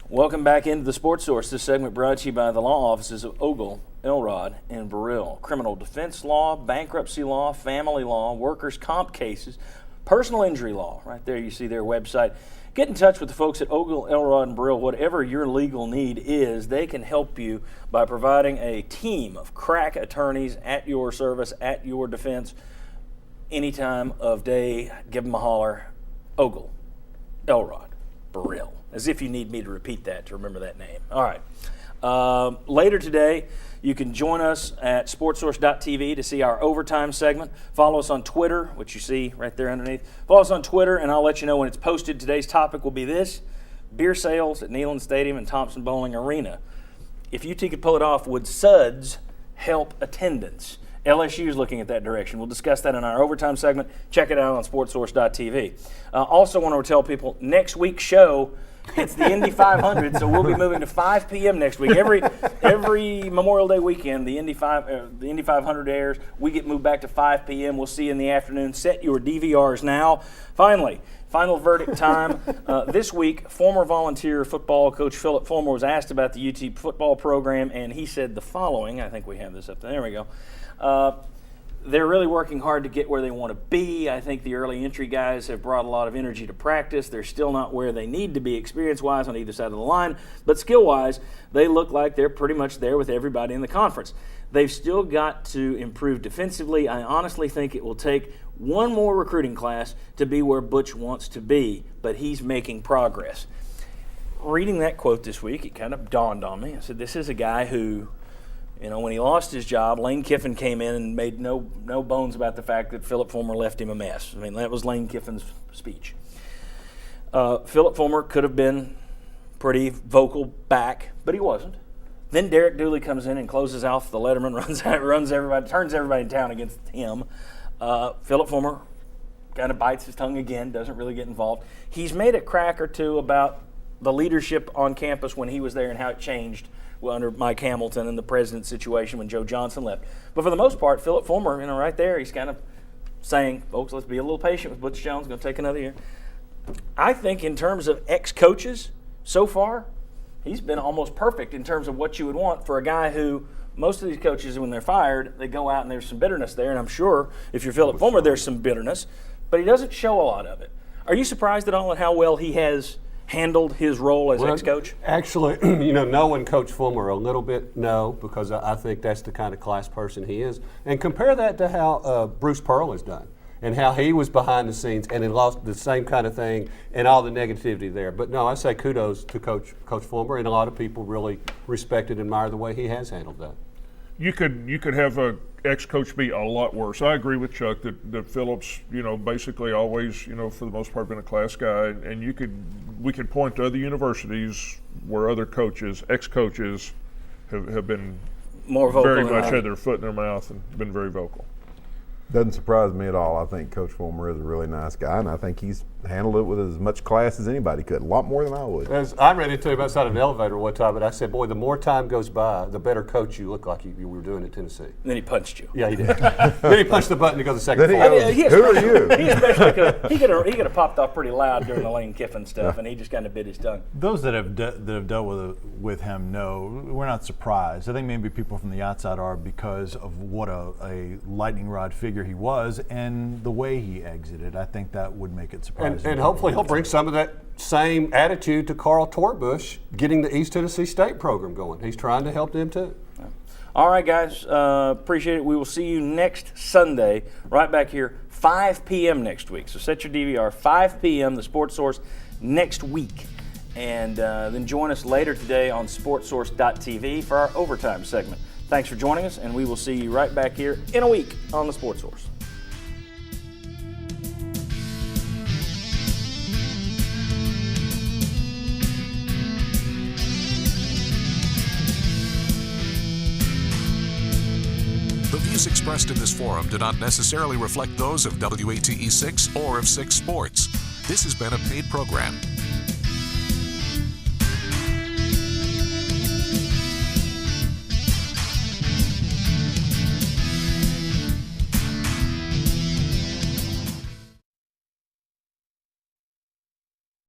Welcome back into the Sports Source. This segment brought to you by the law offices of Ogle, Elrod, and Burrill. Criminal defense law, bankruptcy law, family law, workers' comp cases, personal injury law. Right there you see their website. Get in touch with the folks at Ogle, Elrod, and Burrill. Whatever your legal need is, they can help you by providing a team of crack attorneys at your service, at your defense, any time of day. Give them a holler. Ogle, Elrod, Burrill. As if you need me to repeat that to remember that name. All right. Later today, you can join us at sportsource.tv to see our overtime segment. Follow us on Twitter, which you see right there underneath. Follow us on Twitter, and I'll let you know when it's posted. Today's topic will be this: beer sales at Neyland Stadium and Thompson Bowling Arena. If UT could pull it off, would suds help attendance? LSU is looking at that direction. We'll discuss that in our overtime segment. Check it out on sportsource.tv. Also want to tell people, next week's show, it's the Indy 500, so we'll be moving to 5 p.m. next week. Every Memorial Day weekend, the Indy 500 airs. We get moved back to 5 p.m. We'll see you in the afternoon. Set your DVRs now. Finally, final verdict time. This week, former volunteer football coach Philip Fulmer was asked about the UT football program, and he said the following. I think we have this up there. There we go. They're really working hard to get where they want to be. I think the early entry guys have brought a lot of energy to practice. They're still not where they need to be experience-wise on either side of the line, but skill-wise, they look like they're pretty much there with everybody in the conference. They've still got to improve defensively. I honestly think it will take one more recruiting class to be where Butch wants to be, but he's making progress. Reading that quote this week, it kind of dawned on me. I said, this is a guy who, you know, when he lost his job, Lane Kiffin came in and made no bones about the fact that Philip Fulmer left him a mess. I mean, that was Lane Kiffin's speech. Philip Fulmer could have been pretty vocal back, but he wasn't. Then Derek Dooley comes in and closes out the Letterman, runs everybody, turns everybody in town against him. Philip Fulmer kind of bites his tongue again, doesn't really get involved. He's made a crack or two about the leadership on campus when he was there and how it changed under Mike Hamilton and the president's situation when Joe Johnson left. But for the most part, Philip Fulmer, you know, right there, he's kind of saying, folks, let's be a little patient with Butch Jones. It's going to take another year. I think in terms of ex-coaches so far, he's been almost perfect in terms of what you would want for a guy who, most of these coaches, when they're fired, they go out and there's some bitterness there. And I'm sure if you're Philip Fulmer, there's some bitterness. But he doesn't show a lot of it. Are you surprised at all at how well he has handled his role as ex-coach? Actually, knowing Coach Fulmer a little bit, no, because I think that's the kind of class person he is. And compare that to how Bruce Pearl has done and how he was behind the scenes and he lost the same kind of thing and all the negativity there. But no, I say kudos to Coach Fulmer, and a lot of people really respect and admire the way he has handled that. You could have a ex-coach be a lot worse. I agree with Chuck that Phillips, basically always, for the most part, been a class guy, and we could point to other universities where other coaches, ex-coaches, have been more vocal, very much had their foot in their mouth and been very vocal. Doesn't surprise me at all. I think Coach Fulmer is a really nice guy, and I think he's handled it with as much class as anybody could, a lot more than I would. I ran into him outside of an elevator one time, and I said, boy, the more time goes by, the better coach you look like you were doing at Tennessee. And then he punched you. Yeah, he did. Then he punched the button to go to the second floor. Who are you? He especially could have popped off pretty loud during the Lane Kiffin stuff, and he just kind of bit his tongue. Those that have dealt with him know we're not surprised. I think maybe people from the outside are because of what a lightning rod figure he was and the way he exited. I think that would make it surprising. And hopefully he'll bring some of that same attitude to Carl Torbush getting the East Tennessee State program going. He's trying to help them too. All right, guys. Appreciate it. We will see you next Sunday right back here, 5 p.m. next week. So set your DVR, 5 p.m., the Sports Source next week. And then join us later today on sportsource.tv for our overtime segment. Thanks for joining us, and we will see you right back here in a week on the Sports Source. The views expressed in this forum do not necessarily reflect those of WATE 6 or of 6 Sports. This has been a paid program.